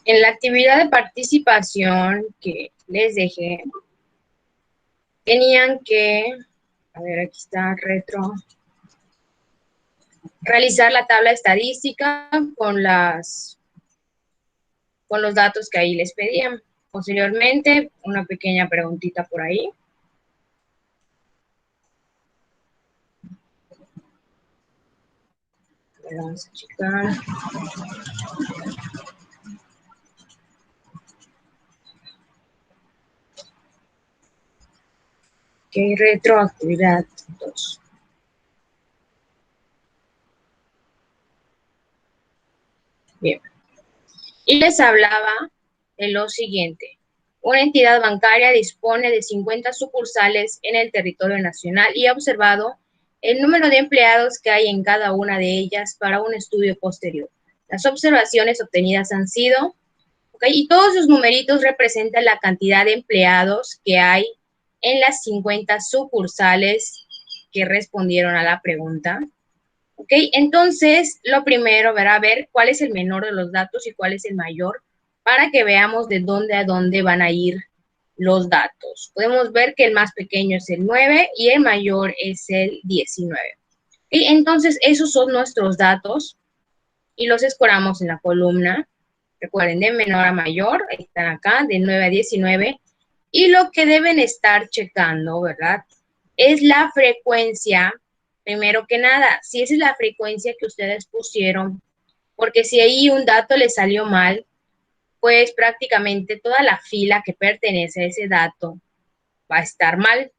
En la actividad de participación que les dejé, tenían que, a ver, aquí está, realizar la tabla estadística con los datos que ahí les pedían. Posteriormente, una pequeña preguntita por ahí. Vamos a checar. Ok, retroactividad 2. Bien. Y les hablaba de lo siguiente. Una entidad bancaria dispone de 50 sucursales en el territorio nacional y ha observado el número de empleados que hay en cada una de ellas para un estudio posterior. Las observaciones obtenidas han sido, y todos sus numeritos representan la cantidad de empleados que hay en las 50 sucursales que respondieron a la pregunta. ¿Ok? Entonces, lo primero, a ver cuál es el menor de los datos y cuál es el mayor, para que veamos de dónde a dónde van a ir los datos. Podemos ver que el más pequeño es el 9 y el mayor es el 19. Y entonces, esos son nuestros datos y los escoramos en la columna. Recuerden, de menor a mayor, están acá, de 9 a 19. Y lo que deben estar checando, ¿verdad? Es la frecuencia. Primero que nada, si esa es la frecuencia que ustedes pusieron, porque si ahí un dato les salió mal, pues prácticamente toda la fila que pertenece a ese dato va a estar mal.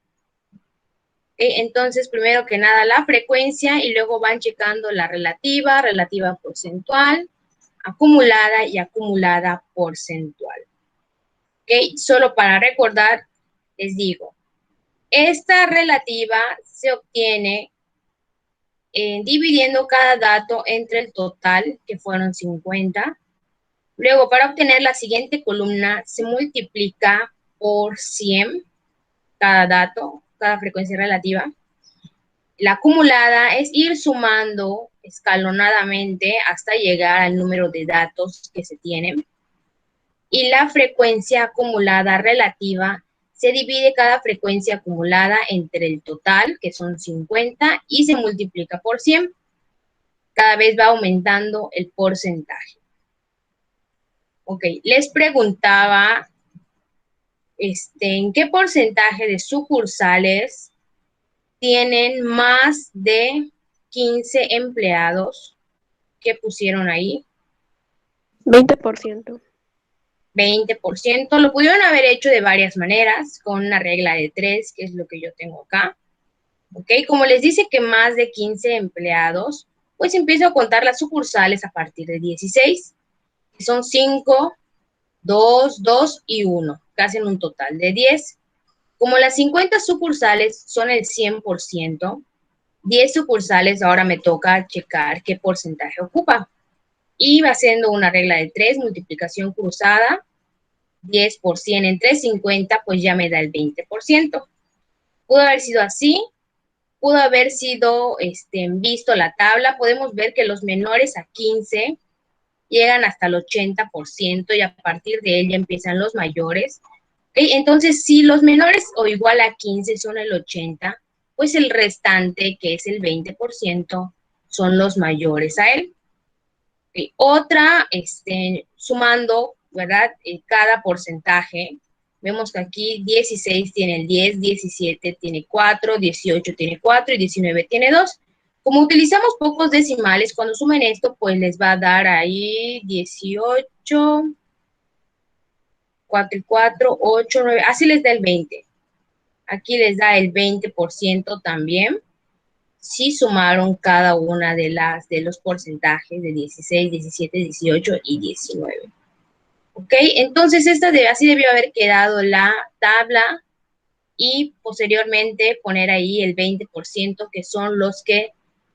Entonces, primero que nada, la frecuencia y luego van checando la relativa, relativa porcentual, acumulada y acumulada porcentual. ¿Ok? Solo para recordar, les digo, esta relativa se obtiene dividiendo cada dato entre el total, que fueron 50. Luego, para obtener la siguiente columna, se multiplica por 100 cada dato, cada frecuencia relativa. La acumulada es ir sumando escalonadamente hasta llegar al número de datos que se tienen. Y la frecuencia acumulada relativa se divide cada frecuencia acumulada entre el total, que son 50, y se multiplica por 100. Cada vez va aumentando el porcentaje. Ok, les preguntaba en qué porcentaje de sucursales tienen más de 15 empleados que pusieron ahí. 20%. 20%. Lo pudieron haber hecho de varias maneras, con una regla de 3, que es lo que yo tengo acá. Ok, como les dice que más de 15 empleados, pues empiezo a contar las sucursales a partir de 16, que son 5, 2, 2 y 1, que hacen un total de 10. Como las 50 sucursales son el 100%, 10 sucursales ahora me toca checar qué porcentaje ocupa. Y va haciendo una regla de 3, multiplicación cruzada, 10 por 100 entre 50, pues ya me da el 20%. Pudo haber sido así, pudo haber sido visto la tabla. Podemos ver que los menores a 15 llegan hasta el 80% y a partir de él ya empiezan los mayores. ¿Okay? Entonces, si los menores o igual a 15 son el 80, pues el restante, que es el 20%, son los mayores a él. ¿Okay? Otra, sumando, ¿verdad? Cada porcentaje. Vemos que aquí 16 tiene el 10, 17 tiene 4, 18 tiene 4 y 19 tiene 2. Como utilizamos pocos decimales, cuando sumen esto, pues les va a dar ahí 18, 4 y 4, 8, 9, así les da el 20. Aquí les da el 20% también, si sumaron cada una de los porcentajes de 16, 17, 18 y 19. ¿Ok? Entonces, así debió haber quedado la tabla y posteriormente poner ahí el 20%, que son los que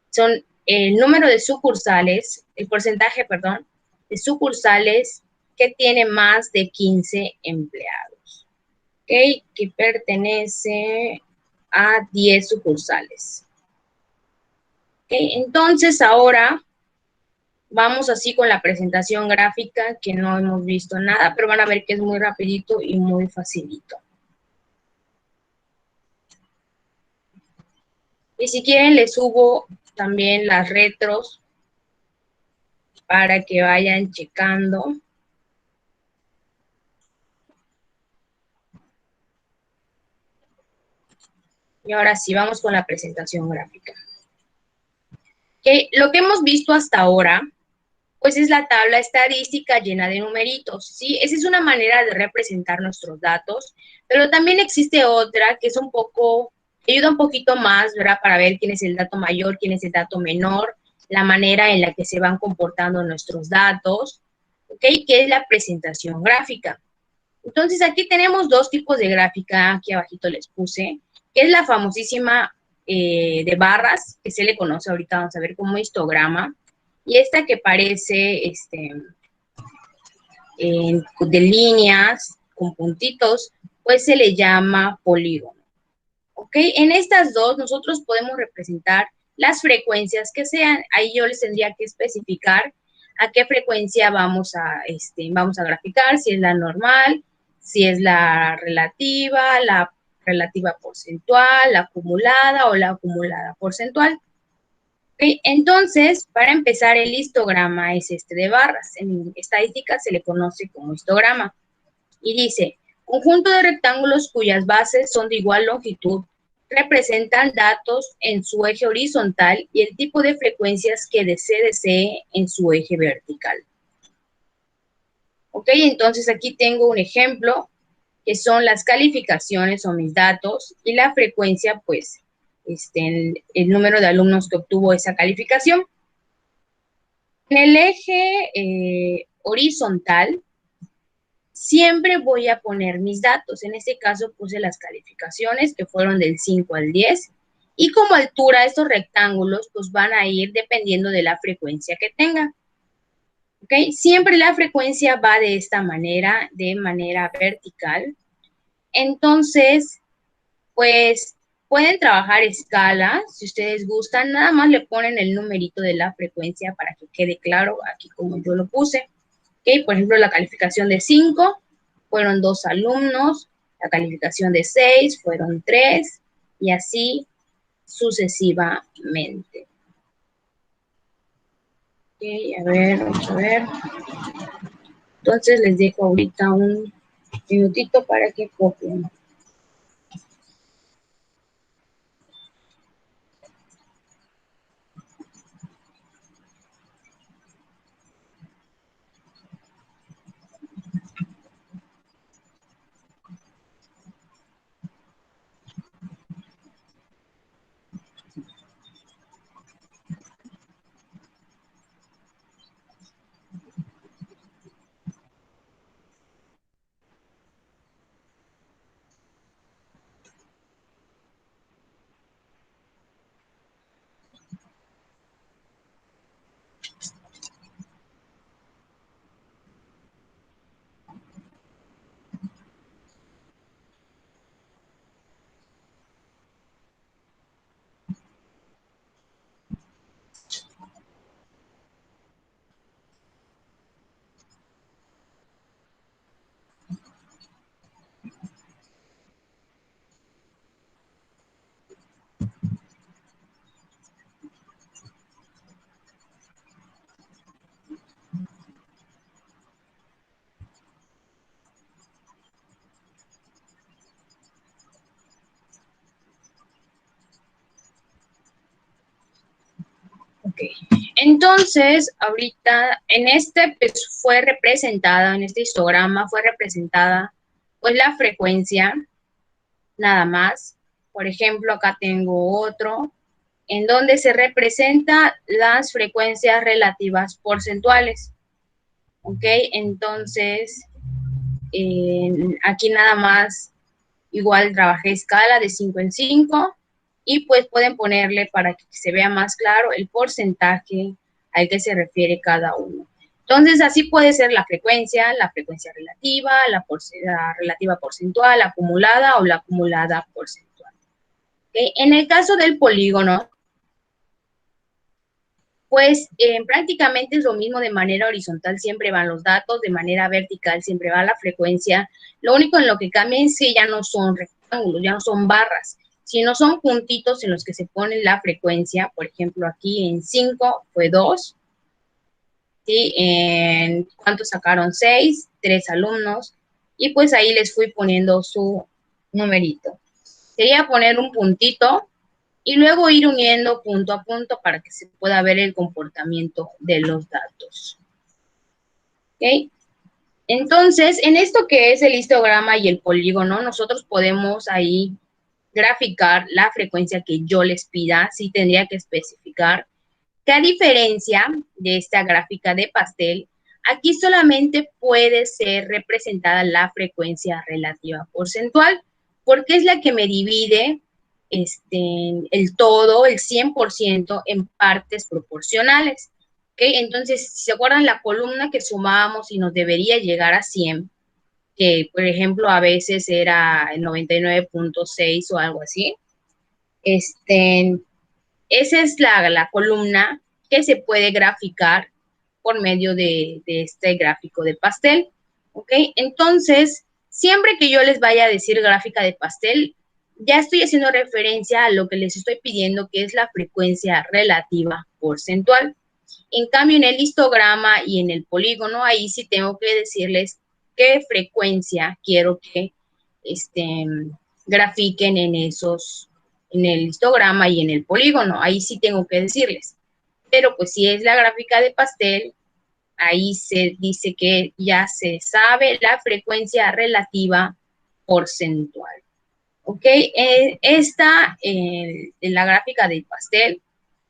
son el número de sucursales, el porcentaje, perdón, de sucursales que tiene más de 15 empleados. ¿Ok? Que pertenece a 10 sucursales. ¿Ok? Entonces, ahora Vamos así con la presentación gráfica, que no hemos visto nada, pero van a ver que es muy rapidito y muy facilito. Y si quieren, les subo también las retros para que vayan checando. Y ahora sí, vamos con la presentación gráfica. Lo que hemos visto hasta ahora, pues es la tabla estadística llena de numeritos, ¿sí? Esa es una manera de representar nuestros datos, pero también existe otra que es un poco, ayuda un poquito más, ¿verdad? Para ver quién es el dato mayor, quién es el dato menor, la manera en la que se van comportando nuestros datos, ¿ok? Que es la presentación gráfica. Entonces, aquí tenemos dos tipos de gráfica, aquí abajito les puse, que es la famosísima de barras, que se le conoce ahorita, vamos a ver como histograma, y esta que parece de líneas con puntitos, pues se le llama polígono. ¿Ok? En estas dos nosotros podemos representar las frecuencias que sean. Ahí yo les tendría que especificar a qué frecuencia vamos a graficar, si es la normal, si es la relativa porcentual, la acumulada o la acumulada porcentual. ¿Okay? Entonces, para empezar, el histograma es este de barras. En estadística se le conoce como histograma. Y dice, conjunto de rectángulos cuyas bases son de igual longitud, representan datos en su eje horizontal y el tipo de frecuencias que desee en su eje vertical. Ok, entonces aquí tengo un ejemplo que son las calificaciones o mis datos y la frecuencia, pues, el número de alumnos que obtuvo esa calificación. En el eje horizontal, siempre voy a poner mis datos. En este caso puse las calificaciones que fueron del 5 al 10. Y como altura, estos rectángulos pues van a ir dependiendo de la frecuencia que tengan. ¿Ok? Siempre la frecuencia va de esta manera, de manera vertical. Entonces, pues pueden trabajar escalas, si ustedes gustan, nada más le ponen el numerito de la frecuencia para que quede claro, aquí como yo lo puse. ¿Ok? Por ejemplo, la calificación de 5 fueron 2 alumnos, la calificación de 6 fueron 3 y así sucesivamente. Ok, a ver, vamos a ver. Entonces les dejo ahorita un minutito para que copien. Ok, entonces ahorita en pues fue representada, en este histograma fue representada pues la frecuencia nada más. Por ejemplo, acá tengo otro en donde se representa las frecuencias relativas porcentuales. Ok, entonces aquí nada más igual trabajé escala de 5 en 5 y pues pueden ponerle para que se vea más claro el porcentaje al que se refiere cada uno. Entonces así puede ser la frecuencia relativa, la relativa porcentual, la acumulada o la acumulada porcentual. ¿Okay? En el caso del polígono, pues prácticamente es lo mismo. De manera horizontal siempre van los datos, de manera vertical siempre va la frecuencia. Lo único en lo que cambia es que ya no son rectángulos, ya no son barras, sino son puntitos en los que se pone la frecuencia. Por ejemplo, aquí en 5 fue 2, ¿sí? En ¿cuántos sacaron? 6, 3 alumnos, y pues ahí les fui poniendo su numerito. Sería poner un puntito y luego ir uniendo punto a punto para que se pueda ver el comportamiento de los datos. ¿Ok? Entonces, en esto que es el histograma y el polígono, nosotros podemos ahí graficar la frecuencia que yo les pida. Sí tendría que especificar que, a diferencia de esta gráfica de pastel, aquí solamente puede ser representada la frecuencia relativa porcentual, porque es la que me divide el todo, el 100% en partes proporcionales. ¿Okay? Entonces, si se acuerdan la columna que sumábamos y nos debería llegar a 100, que por ejemplo a veces era el 99.6 o algo así, esa es la columna que se puede graficar por medio de este gráfico de pastel. ¿Ok? Entonces, siempre que yo les vaya a decir gráfica de pastel, ya estoy haciendo referencia a lo que les estoy pidiendo, que es la frecuencia relativa porcentual. En cambio, en el histograma y en el polígono, ahí sí tengo que decirles qué frecuencia quiero que grafiquen en el histograma y en el polígono. Ahí sí tengo que decirles. Pero pues si es la gráfica de pastel, ahí se dice que ya se sabe la frecuencia relativa porcentual. ¿Ok? La gráfica del pastel,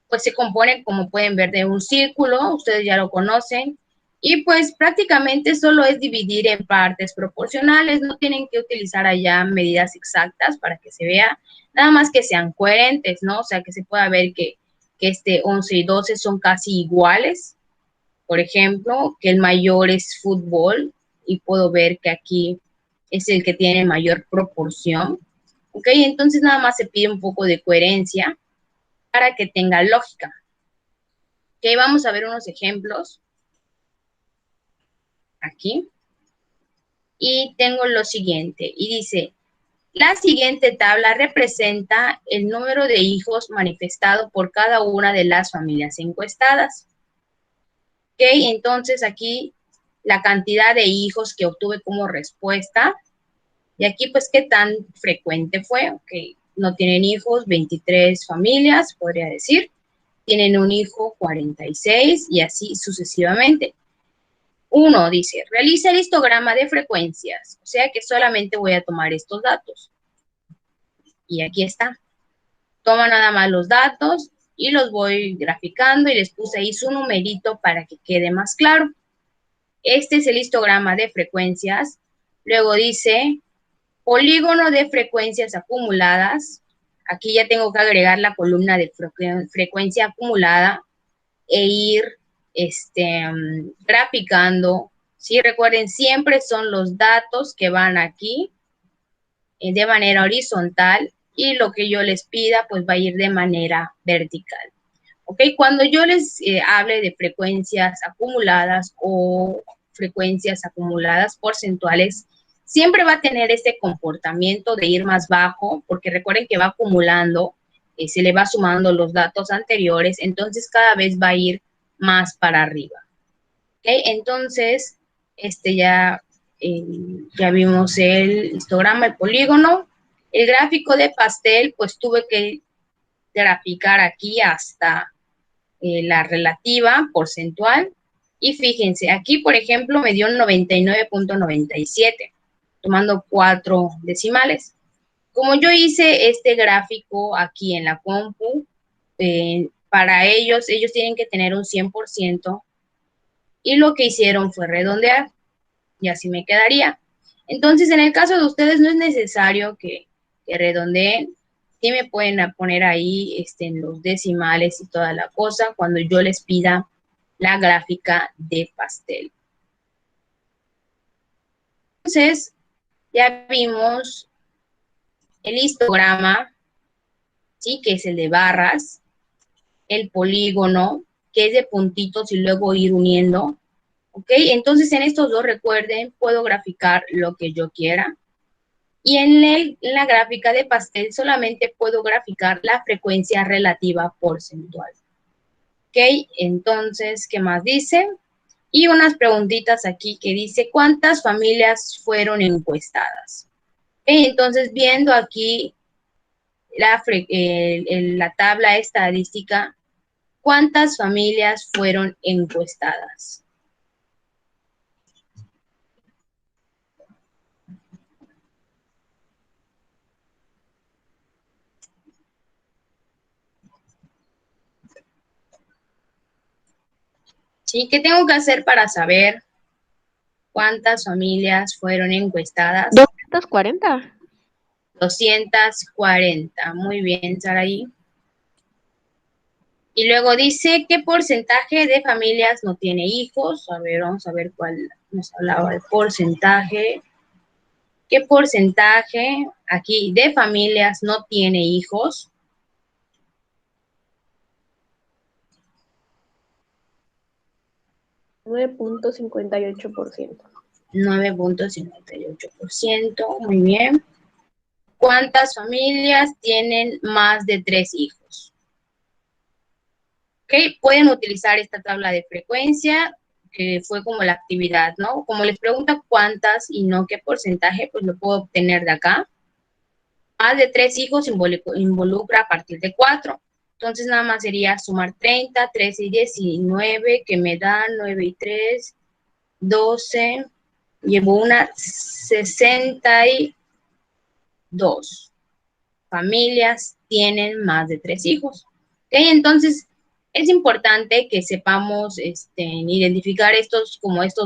pues se compone, como pueden ver, de un círculo, ustedes ya lo conocen, y pues prácticamente solo es dividir en partes proporcionales. No tienen que utilizar allá medidas exactas para que se vea, nada más que sean coherentes, ¿no? O sea, que se pueda ver que 11 y 12 son casi iguales. Por ejemplo, que el mayor es fútbol, y puedo ver que aquí es el que tiene mayor proporción. ¿Ok? Entonces nada más se pide un poco de coherencia para que tenga lógica. Ok, vamos a ver unos ejemplos aquí. Y tengo lo siguiente, y dice: la siguiente tabla representa el número de hijos manifestado por cada una de las familias encuestadas. Ok, entonces aquí la cantidad de hijos que obtuve como respuesta, y aquí pues qué tan frecuente fue. Ok, no tienen hijos 23 familias, podría decir. Tienen un hijo 46, y así sucesivamente. 1 dice: realiza el histograma de frecuencias, o sea que solamente voy a tomar estos datos. Y aquí está. Toma nada más los datos y los voy graficando, y les puse ahí su numerito para que quede más claro. Este es el histograma de frecuencias. Luego dice polígono de frecuencias acumuladas. Aquí ya tengo que agregar la columna de frecuencia acumulada e ir graficando. Sí, recuerden, siempre son los datos que van aquí de manera horizontal, y lo que yo les pida pues va a ir de manera vertical. ¿Ok? Cuando yo les hable de frecuencias acumuladas o frecuencias acumuladas porcentuales, siempre va a tener este comportamiento de ir más bajo, porque recuerden que va acumulando, se le va sumando los datos anteriores, entonces cada vez va a ir más para arriba. ¿Ok? Entonces, ya vimos el histograma, el polígono. El gráfico de pastel, pues tuve que graficar aquí hasta la relativa porcentual. Y fíjense, aquí, por ejemplo, me dio 99.97, tomando 4 decimales. Como yo hice este gráfico aquí en la compu, para ellos tienen que tener un 100%, y lo que hicieron fue redondear, y así me quedaría. Entonces, en el caso de ustedes, no es necesario que redondeen. Sí me pueden poner ahí en los decimales y toda la cosa cuando yo les pida la gráfica de pastel. Entonces, ya vimos el histograma, ¿sí? Que es el de barras, el polígono, que es de puntitos y luego ir uniendo. ¿Ok? Entonces, en estos dos, recuerden, puedo graficar lo que yo quiera. Y en la gráfica de pastel solamente puedo graficar la frecuencia relativa porcentual. ¿Ok? Entonces, ¿qué más dice? Y unas preguntitas aquí que dice, ¿cuántas familias fueron encuestadas? ¿Ok? Entonces, viendo aquí la tabla estadística, ¿cuántas familias fueron encuestadas? ¿Sí? ¿Qué tengo que hacer para saber cuántas familias fueron encuestadas? 240. 240. Muy bien, Saraí. Y luego dice, ¿qué porcentaje de familias no tiene hijos? A ver, vamos a ver cuál nos hablaba de porcentaje. ¿Qué porcentaje aquí de familias no tiene hijos? %9.58%. 9.58%. Muy bien. ¿Cuántas familias tienen más de 3 hijos? ¿Ok? Pueden utilizar esta tabla de frecuencia, que fue como la actividad, ¿no? Como les pregunta cuántas y no qué porcentaje, pues lo puedo obtener de acá. Más de 3 hijos involucra a partir de 4. Entonces nada más sería sumar 30, 13 y 19, que me dan 9 y 3, 12. Llevo una 62 familias tienen más de 3 hijos. ¿Okay? Entonces, es importante que sepamos identificar estos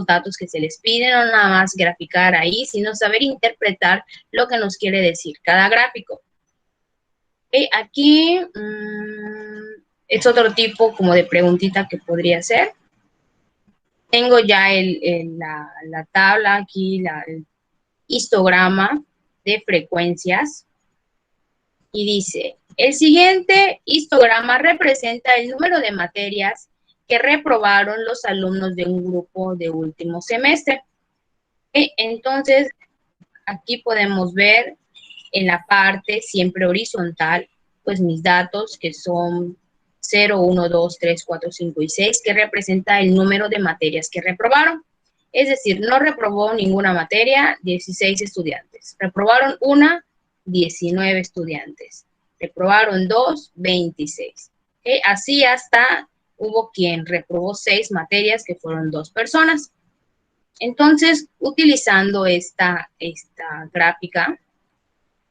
datos que se les piden, no nada más graficar ahí, sino saber interpretar lo que nos quiere decir cada gráfico. ¿Okay? Aquí es otro tipo como de preguntita que podría ser. Tengo ya la tabla aquí, el histograma de frecuencias. Y dice, el siguiente histograma representa el número de materias que reprobaron los alumnos de un grupo de último semestre. Entonces, aquí podemos ver en la parte siempre horizontal, pues mis datos que son 0, 1, 2, 3, 4, 5 y 6, que representa el número de materias que reprobaron. Es decir, no reprobó ninguna materia, 16 estudiantes. Reprobaron una, 19 estudiantes. Reprobaron 2, 26. Así hasta hubo quien reprobó 6 materias, que fueron 2 personas. Entonces, utilizando esta gráfica,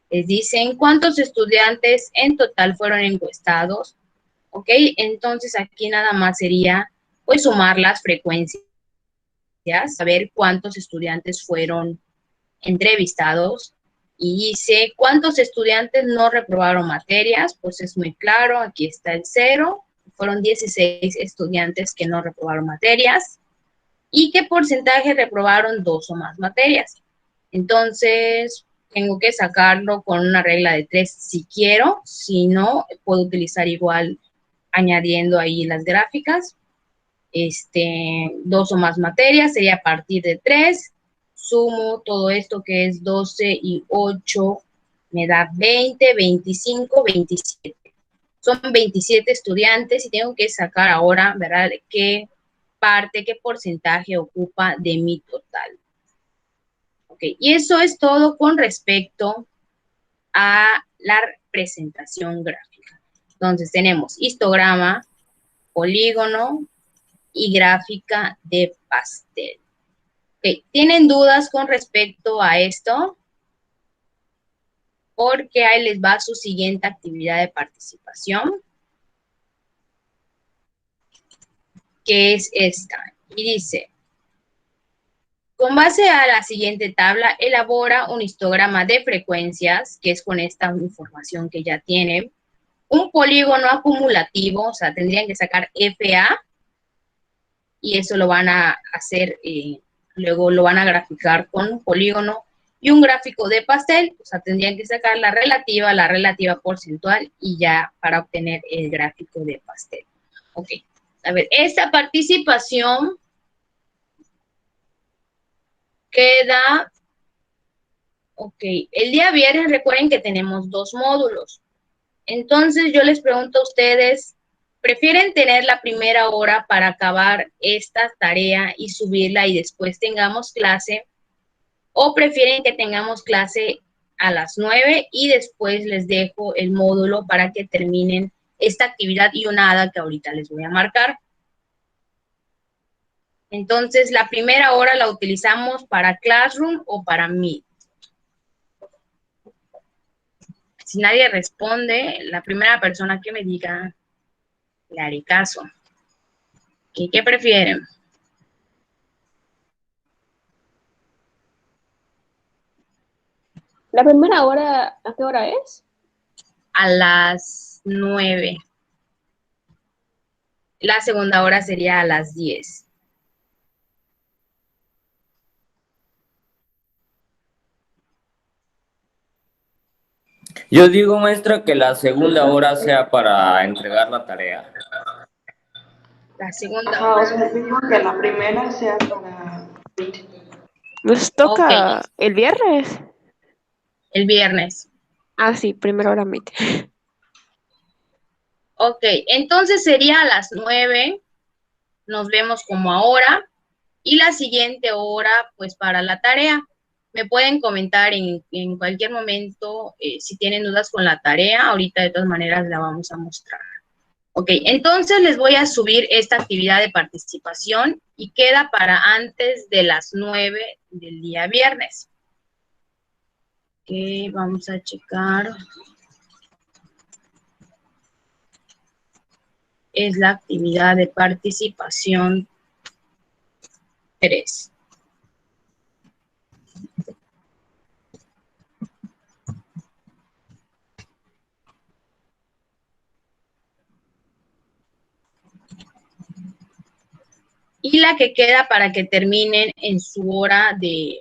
les dicen cuántos estudiantes en total fueron encuestados. ¿Ok? Entonces, aquí nada más sería, pues, sumar las frecuencias, saber cuántos estudiantes fueron entrevistados. Y dice, ¿cuántos estudiantes no reprobaron materias? Pues es muy claro, aquí está el 0. Fueron 16 estudiantes que no reprobaron materias. ¿Y qué porcentaje reprobaron 2 o más materias? Entonces, tengo que sacarlo con una regla de 3 si quiero. Si no, puedo utilizar igual añadiendo ahí las gráficas. 2 o más materias sería a partir de 3. Sumo todo esto que es 12 y 8, me da 20, 25, 27. Son 27 estudiantes y tengo que sacar ahora, ¿verdad?, qué parte, qué porcentaje ocupa de mi total. Ok, y eso es todo con respecto a la presentación gráfica. Entonces tenemos histograma, polígono y gráfica de pastel. Okay. ¿Tienen dudas con respecto a esto? Porque ahí les va su siguiente actividad de participación, que es esta. Y dice, con base a la siguiente tabla, elabora un histograma de frecuencias, que es con esta información que ya tienen, un polígono acumulativo, o sea, tendrían que sacar FA, y eso lo van a hacer, luego lo van a graficar con un polígono y un gráfico de pastel, o sea, tendrían que sacar la relativa porcentual y ya para obtener el gráfico de pastel. Ok, A ver, esta participación queda, ok, el día viernes recuerden que tenemos 2 módulos. Entonces yo les pregunto a ustedes, ¿prefieren tener la primera hora para acabar esta tarea y subirla y después tengamos clase? ¿O prefieren que tengamos clase a las 9 y después les dejo el módulo para que terminen esta actividad y una hada que ahorita les voy a marcar? Entonces, la primera hora la utilizamos para Classroom o para Meet. Si nadie responde, la primera persona que me diga, le haré caso. ¿Qué prefieren? ¿La primera hora, a qué hora es? A las 9. La segunda hora sería a las 10. Yo digo, maestra, que la segunda hora sea para entregar la tarea. La segunda Ajá, o hora. sea, digo que la primera sea para Meet. Nos Ok, toca el viernes. el viernes. Ah, sí, primera hora Meet. Ok, entonces sería a las 9. Nos vemos como ahora. Y la siguiente hora, pues para la tarea. Me pueden comentar en cualquier momento si tienen dudas con la tarea. Ahorita de todas maneras la vamos a mostrar. Ok, entonces les voy a subir esta actividad de participación y queda para antes de las 9 del día viernes. Ok, vamos a checar. Es la actividad de participación 3. Y la que queda para que terminen en su hora de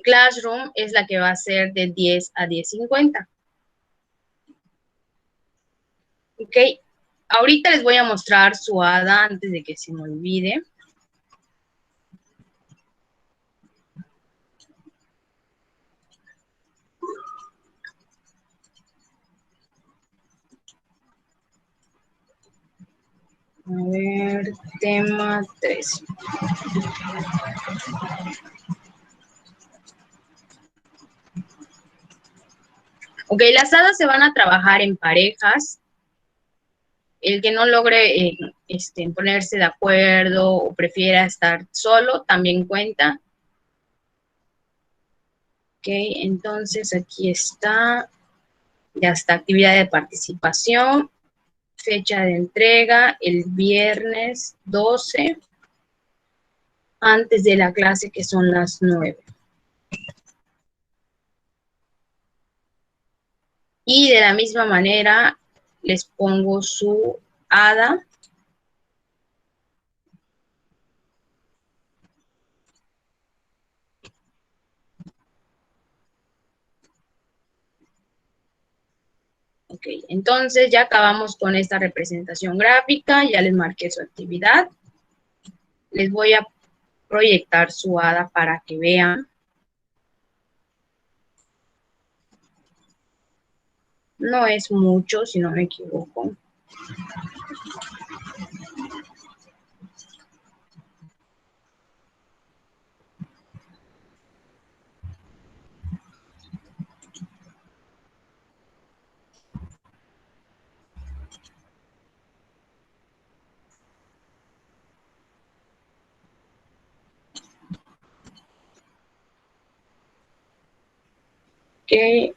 Classroom es la que va a ser de 10 a 10:50. Ok, ahorita les voy a mostrar su hada antes de que se me olvide. A ver, tema 3. Ok, las hadas se van a trabajar en parejas. El que no logre ponerse de acuerdo o prefiera estar solo, también cuenta. Ok, entonces aquí está. Ya está, actividad de participación. Fecha de entrega, el viernes 12, antes de la clase que son las 9. Y de la misma manera les pongo su hada. Ok, entonces ya acabamos con esta representación gráfica, ya les marqué su actividad. Les voy a proyectar su hada para que vean. No es mucho, si no me equivoco. Ok.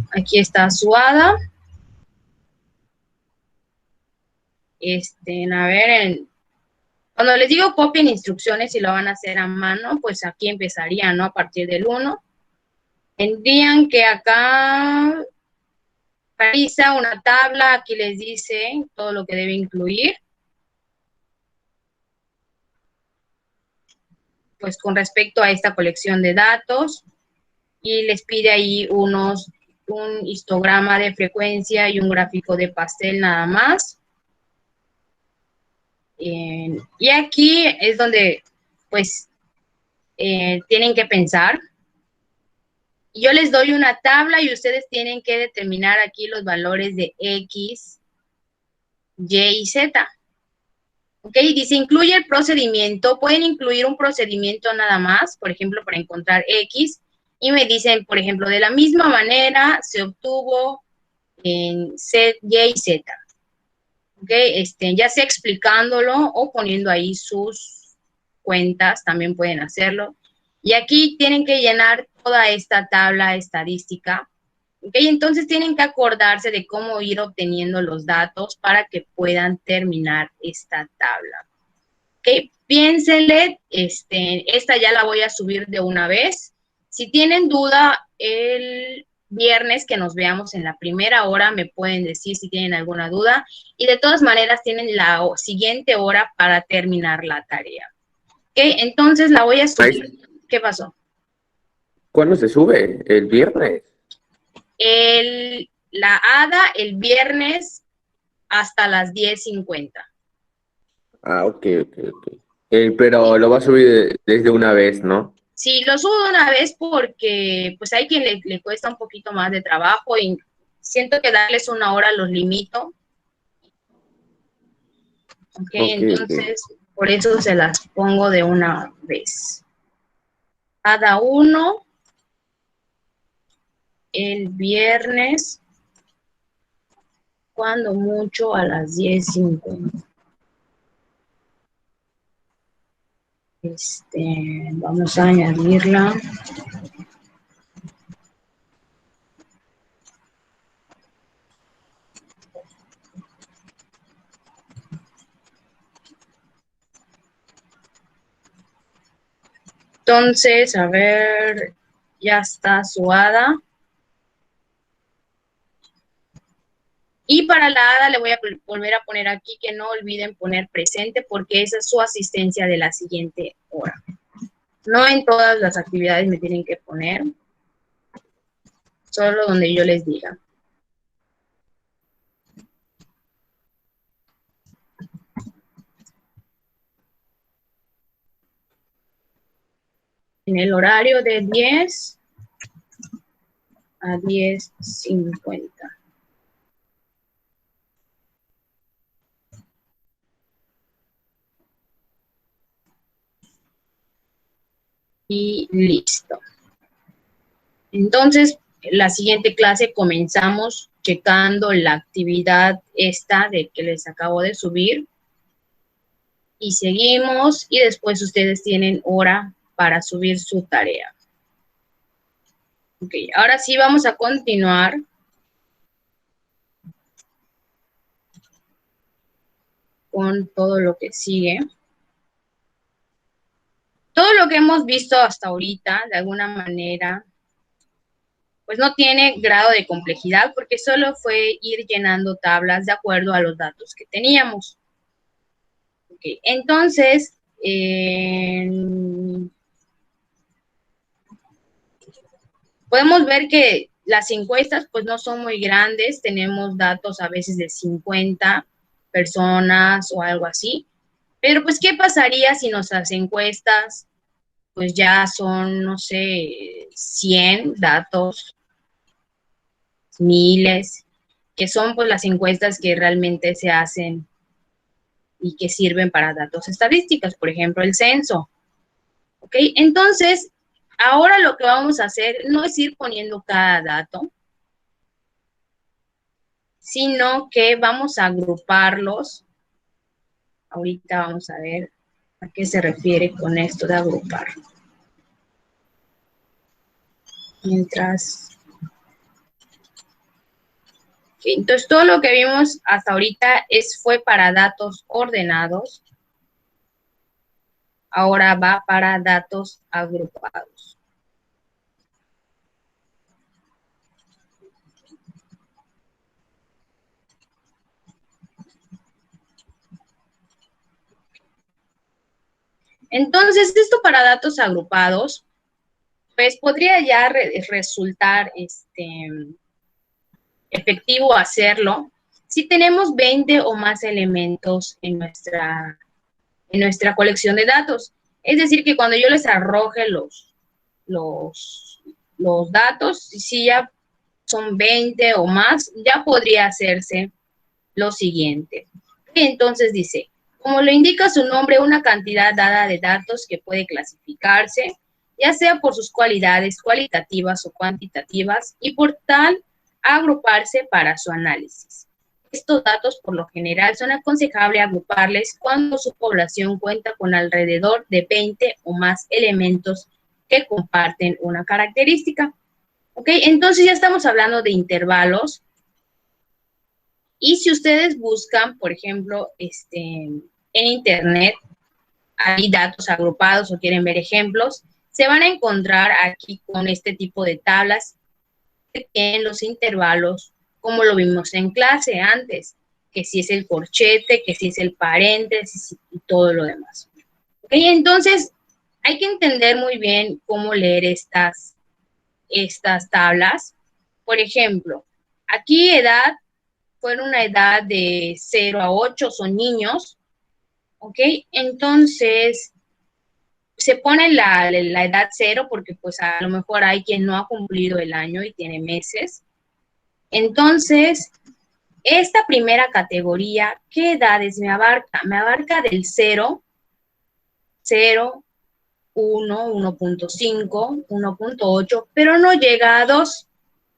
Aquí está su hada. A ver, cuando les digo copien instrucciones y lo van a hacer a mano, pues aquí empezarían, ¿no? A partir del 1. Tendrían que acá realiza una tabla, aquí les dice todo lo que debe incluir. Pues con respecto a esta colección de datos, y les pide ahí unos un histograma de frecuencia y un gráfico de pastel nada más. Y aquí es donde, pues, tienen que pensar. Yo les doy una tabla y ustedes tienen que determinar aquí los valores de X, Y y Z. ¿Ok? Dice, incluye el procedimiento. Pueden incluir un procedimiento nada más, por ejemplo, para encontrar X. Y me dicen, por ejemplo, de la misma manera se obtuvo en Z, Y y Z. ¿Ok? Ya sea explicándolo o poniendo ahí sus cuentas, también pueden hacerlo. Y aquí tienen que llenar toda esta tabla estadística. ¿Ok? Entonces tienen que acordarse de cómo ir obteniendo los datos para que puedan terminar esta tabla. ¿Ok? Piénsenle, esta ya la voy a subir de una vez. Si tienen duda, el viernes que nos veamos en la primera hora, me pueden decir si tienen alguna duda. Y de todas maneras, tienen la siguiente hora para terminar la tarea. ¿Ok? Entonces la voy a subir. ¿Qué pasó? ¿Cuándo se sube? ¿El viernes? La ADA el viernes hasta las 10:50. Ah, ok. Pero lo va a subir desde una vez, ¿no? Sí, lo subo de una vez porque pues hay quien le cuesta un poquito más de trabajo y siento que darles una hora los limito. Ok, entonces por eso se las pongo de una vez. Cada uno el viernes, cuando mucho a las 10:50. Vamos a añadirla. Entonces, a ver, ya está su ADA. Y para la ADA le voy a volver a poner aquí que no olviden poner presente porque esa es su asistencia de la siguiente hora. No en todas las actividades me tienen que poner, solo donde yo les diga. En el horario de 10 a 10:50. Y listo. Entonces, la siguiente clase comenzamos checando la actividad esta de que les acabo de subir. Y seguimos y después ustedes tienen hora para subir su tarea. Ok, ahora sí vamos a continuar con todo lo que sigue. Todo lo que hemos visto hasta ahorita, de alguna manera, pues no tiene grado de complejidad porque solo fue ir llenando tablas de acuerdo a los datos que teníamos. Okay, entonces, podemos ver que las encuestas pues no son muy grandes, tenemos datos a veces de 50 personas o algo así, pero pues ¿qué pasaría si nuestras encuestas pues ya son, no sé, 100 datos, miles, que son pues las encuestas que realmente se hacen y que sirven para datos estadísticos, por ejemplo, el censo. ¿Ok? Entonces, ahora lo que vamos a hacer no es ir poniendo cada dato, sino que vamos a agruparlos. Ahorita vamos a ver a qué se refiere con esto de agrupar. Mientras... Entonces, todo lo que vimos hasta ahorita fue para datos ordenados. Ahora va para datos agrupados. Entonces, esto para datos agrupados, pues podría ya resultar efectivo hacerlo si tenemos 20 o más elementos en nuestra colección de datos. Es decir, que cuando yo les arroje los datos, si ya son 20 o más, ya podría hacerse lo siguiente. Entonces dice, como lo indica su nombre, una cantidad dada de datos que puede clasificarse, ya sea por sus cualidades cualitativas o cuantitativas, y por tal agruparse para su análisis. Estos datos, por lo general, son aconsejables agruparles cuando su población cuenta con alrededor de 20 o más elementos que comparten una característica. ¿Ok? Entonces ya estamos hablando de intervalos. Y si ustedes buscan, por ejemplo, en internet, hay datos agrupados o quieren ver ejemplos, se van a encontrar aquí con este tipo de tablas que tienen los intervalos, como lo vimos en clase antes, que si es el corchete, que si es el paréntesis y todo lo demás. ¿Ok? Entonces, hay que entender muy bien cómo leer estas tablas. Por ejemplo, aquí edad, fue una edad de 0 a 8, son niños, ¿ok? Entonces, se pone la edad 0 porque pues a lo mejor hay quien no ha cumplido el año y tiene meses. Entonces, esta primera categoría, ¿qué edades me abarca? Me abarca del 0, 0, 1, 1.5, 1.8, pero no llega a 2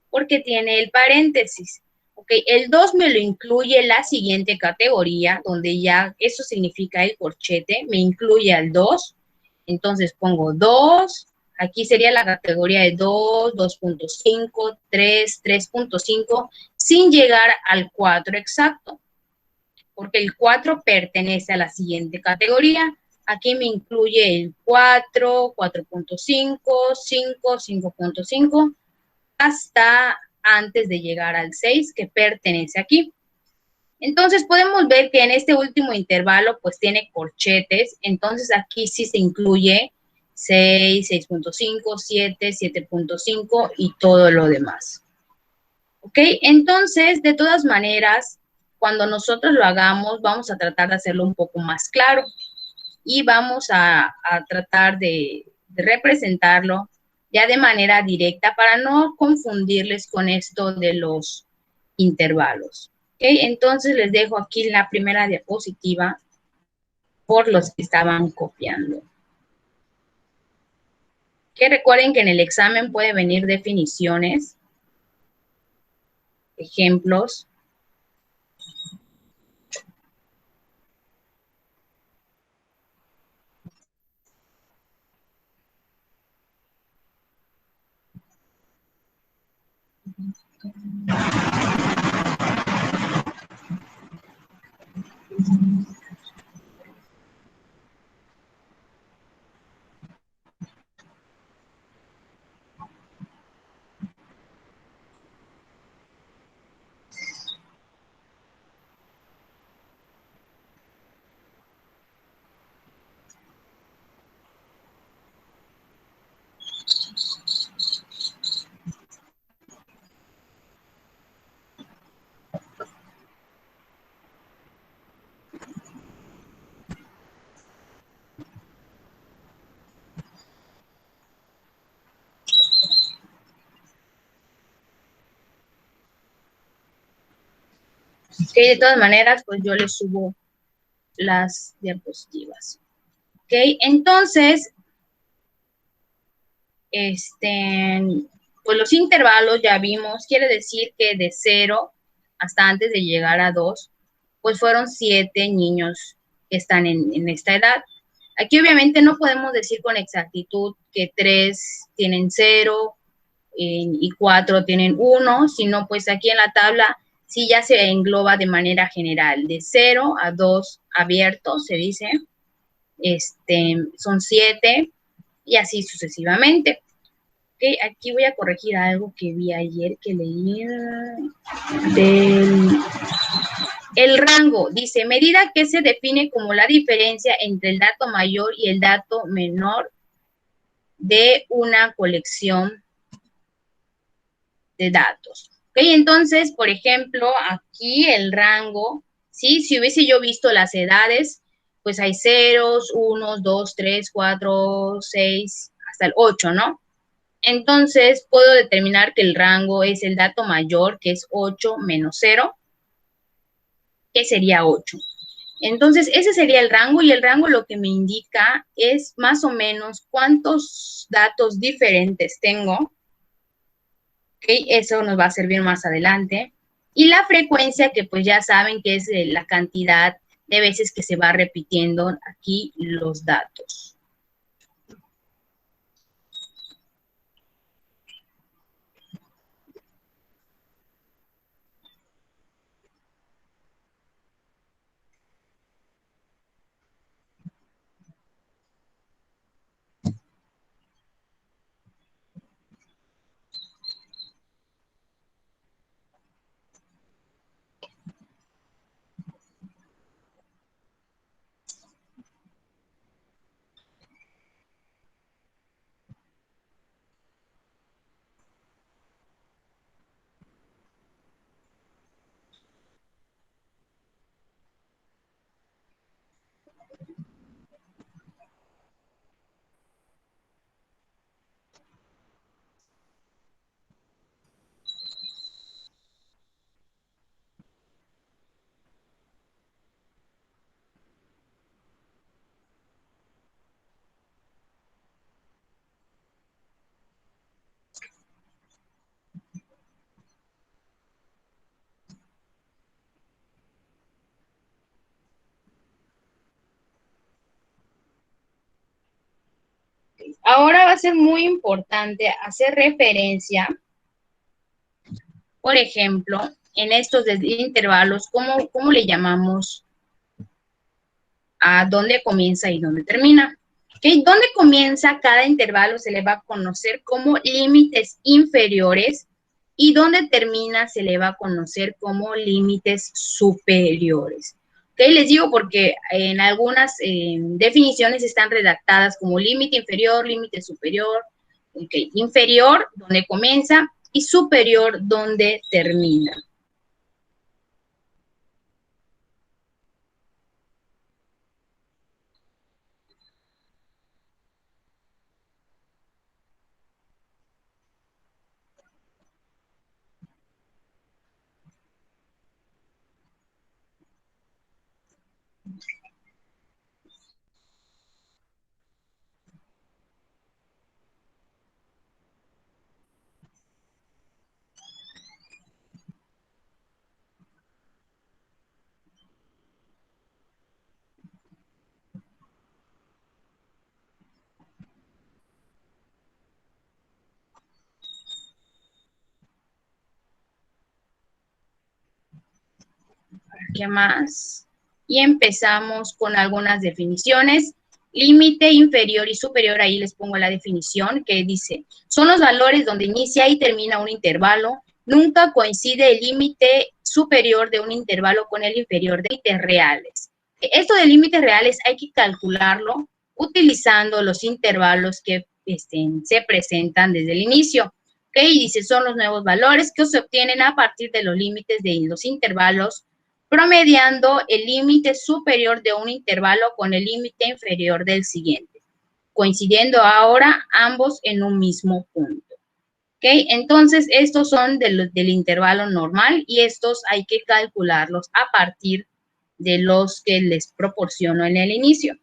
porque tiene el paréntesis. Ok, el 2 me lo incluye la siguiente categoría, donde ya eso significa el corchete, me incluye al 2, entonces pongo 2, aquí sería la categoría de 2, 2.5, 3, 3.5, sin llegar al 4 exacto, porque el 4 pertenece a la siguiente categoría. Aquí me incluye el 4, 4.5, 5, 5.5, hasta antes de llegar al 6, que pertenece aquí. Entonces podemos ver que en este último intervalo pues tiene corchetes, entonces aquí sí se incluye 6, 6.5, 7, 7.5 y todo lo demás. ¿Ok? Entonces, de todas maneras, cuando nosotros lo hagamos, vamos a tratar de hacerlo un poco más claro y vamos a tratar de representarlo ya de manera directa para no confundirles con esto de los intervalos. ¿Okay? Entonces les dejo aquí la primera diapositiva por los que estaban copiando. Que recuerden que en el examen puede venir definiciones, ejemplos. Que de todas maneras, pues yo les subo las diapositivas. Ok, entonces, pues los intervalos ya vimos, quiere decir que de 0 hasta antes de llegar a 2, pues fueron 7 niños que están en esta edad. Aquí obviamente no podemos decir con exactitud que 3 tienen 0 y 4 tienen 1, sino pues aquí en la tabla sí ya se engloba de manera general, de 0 a 2 abiertos, se dice, son 7 y así sucesivamente. Okay, aquí voy a corregir algo que vi ayer que leí el rango. Dice, medida que se define como la diferencia entre el dato mayor y el dato menor de una colección de datos. ¿Ok? Entonces, por ejemplo, aquí el rango, ¿sí? Si hubiese yo visto las edades, pues hay ceros, unos, dos, tres, cuatro, seis, hasta el 8, ¿no? Entonces, puedo determinar que el rango es el dato mayor, que es 8 menos 0, que sería 8. Entonces, ese sería el rango y el rango lo que me indica es más o menos cuántos datos diferentes tengo. ¿Ok? Eso nos va a servir más adelante. Y la frecuencia, que pues ya saben que es la cantidad de veces que se va repitiendo aquí los datos. Ahora va a ser muy importante hacer referencia, por ejemplo, en estos intervalos, ¿cómo le llamamos a dónde comienza y dónde termina? ¿Okay? Dónde comienza cada intervalo se le va a conocer como límites inferiores y dónde termina se le va a conocer como límites superiores. ¿Okay? Les digo porque en algunas definiciones están redactadas como límite inferior, límite superior. Okay. Inferior, donde comienza, y superior, donde termina. ¿Qué más? Y empezamos con algunas definiciones. Límite inferior y superior, ahí les pongo la definición que dice, son los valores donde inicia y termina un intervalo. Nunca coincide el límite superior de un intervalo con el inferior de límites reales. Esto de límites reales hay que calcularlo utilizando los intervalos que se presentan desde el inicio. ¿Ok? Y dice, son los nuevos valores que se obtienen a partir de los límites de los intervalos promediando el límite superior de un intervalo con el límite inferior del siguiente, coincidiendo ahora ambos en un mismo punto. ¿Ok? Entonces, estos son del intervalo normal y estos hay que calcularlos a partir de los que les proporciono en el inicio.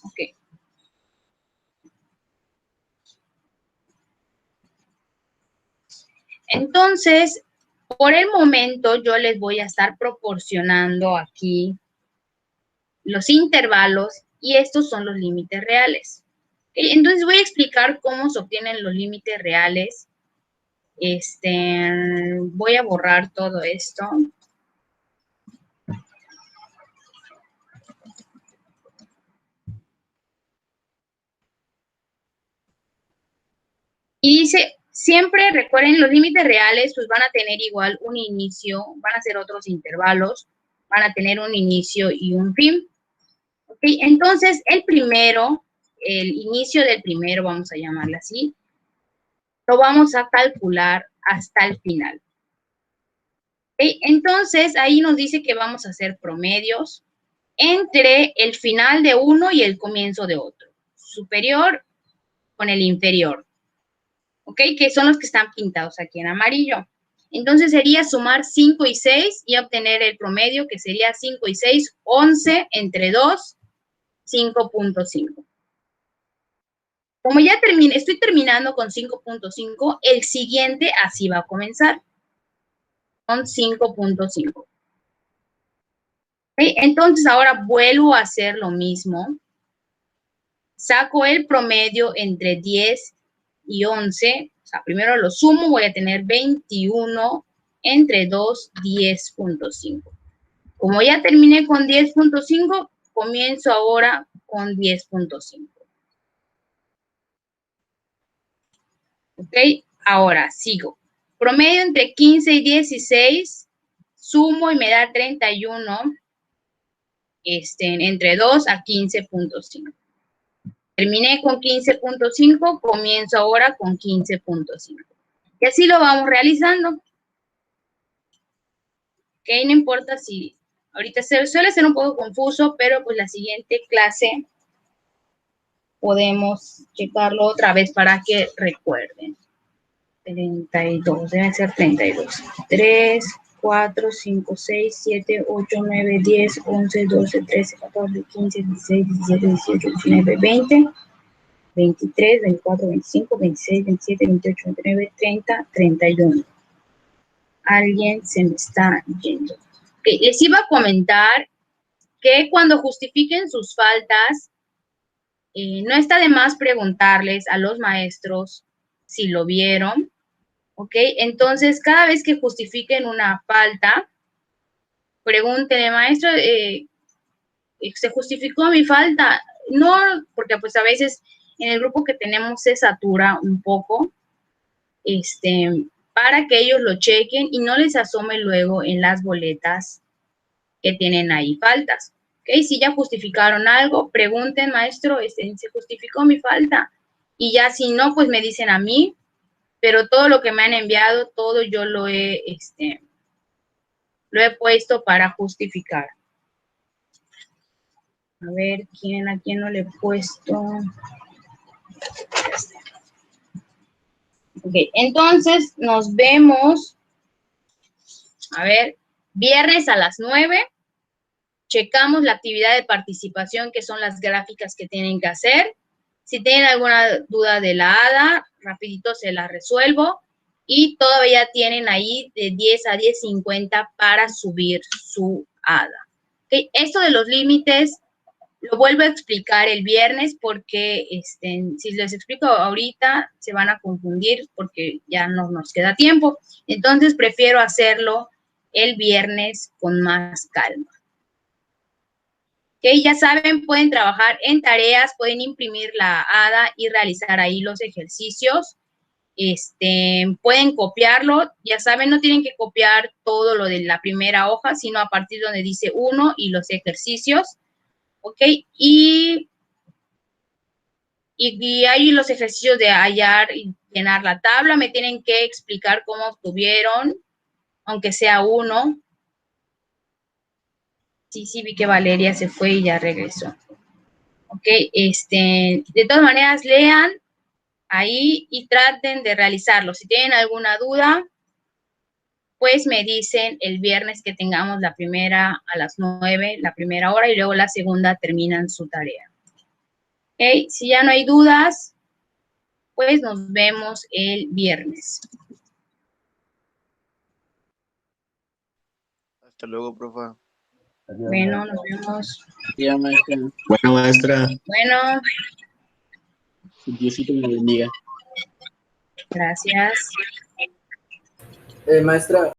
Ok. Entonces, por el momento yo les voy a estar proporcionando aquí los intervalos y estos son los límites reales. ¿Okay? Entonces voy a explicar cómo se obtienen los límites reales. Voy a borrar todo esto. Y dice, siempre recuerden, los límites reales pues van a tener igual un inicio, van a ser otros intervalos, van a tener un inicio y un fin. ¿Ok? Entonces, el inicio del primero, vamos a llamarlo así, lo vamos a calcular hasta el final. ¿Ok? Entonces, ahí nos dice que vamos a hacer promedios entre el final de uno y el comienzo de otro. Superior con el inferior. ¿Ok? Que son los que están pintados aquí en amarillo. Entonces sería sumar 5 y 6 y obtener el promedio, que sería 5 y 6, 11 entre 2, 5.5. Como ya estoy terminando con 5.5, el siguiente así va a comenzar, con 5.5. ¿Ok? Entonces ahora vuelvo a hacer lo mismo. Saco el promedio entre 10 y 11. O sea, primero lo sumo, voy a tener 21 entre 2, 10.5. Como ya terminé con 10.5, comienzo ahora con 10.5. ¿Ok? Ahora sigo. Promedio entre 15 y 16, sumo y me da 31, entre 2 a 15.5. Terminé con 15.5, comienzo ahora con 15.5. Y así lo vamos realizando. ¿Ok? No importa si ahorita suele ser un poco confuso, pero pues la siguiente clase podemos checarlo otra vez para que recuerden. 32, deben ser 32. 3, 4, 5, 6, 7, 8, 9, 10, 11, 12, 13, 14, 15, 16, 17, 18, 19, 20, 23, 24, 25, 26, 27, 28, 29, 30, 31. Alguien se me está yendo. Okay, les iba a comentar que cuando justifiquen sus faltas, no está de más preguntarles a los maestros si lo vieron. ¿Ok? Entonces, cada vez que justifiquen una falta, pregúntenle, maestro, ¿se justificó mi falta? No, porque pues a veces en el grupo que tenemos se satura un poco, para que ellos lo chequen y no les asome luego en las boletas que tienen ahí faltas. ¿Ok? Si ya justificaron algo, pregunten, maestro, ¿se justificó mi falta? Y ya si no, pues me dicen a mí, pero todo lo que me han enviado, todo yo lo he puesto para justificar. A ver, ¿a quién no le he puesto? Ok, entonces nos vemos, a ver, viernes a las 9. Checamos la actividad de participación, que son las gráficas que tienen que hacer. Si tienen alguna duda de la ADA, rapidito se la resuelvo. Y todavía tienen ahí de 10 a 10:50 para subir su ADA. ¿Okay? Esto de los límites lo vuelvo a explicar el viernes porque si les explico ahorita se van a confundir porque ya no nos queda tiempo. Entonces prefiero hacerlo el viernes con más calma. ¿Okay? Ya saben, pueden trabajar en tareas, pueden imprimir la ADA y realizar ahí los ejercicios. Pueden copiarlo, ya saben, no tienen que copiar todo lo de la primera hoja, sino a partir donde dice 1 y los ejercicios. ¿Ok? Y hay los ejercicios de hallar y llenar la tabla. Me tienen que explicar cómo obtuvieron, aunque sea uno. Sí, vi que Valeria se fue y ya regresó. Ok, de todas maneras, lean ahí y traten de realizarlo. Si tienen alguna duda, pues me dicen el viernes que tengamos la primera a las 9, la primera hora, y luego la segunda terminan su tarea. Ok, si ya no hay dudas, pues nos vemos el viernes. Hasta luego, profe. Bueno, nos vemos. Ya, maestra. Bueno, maestra, Bueno, Diosito me bendiga. gracias. Maestra.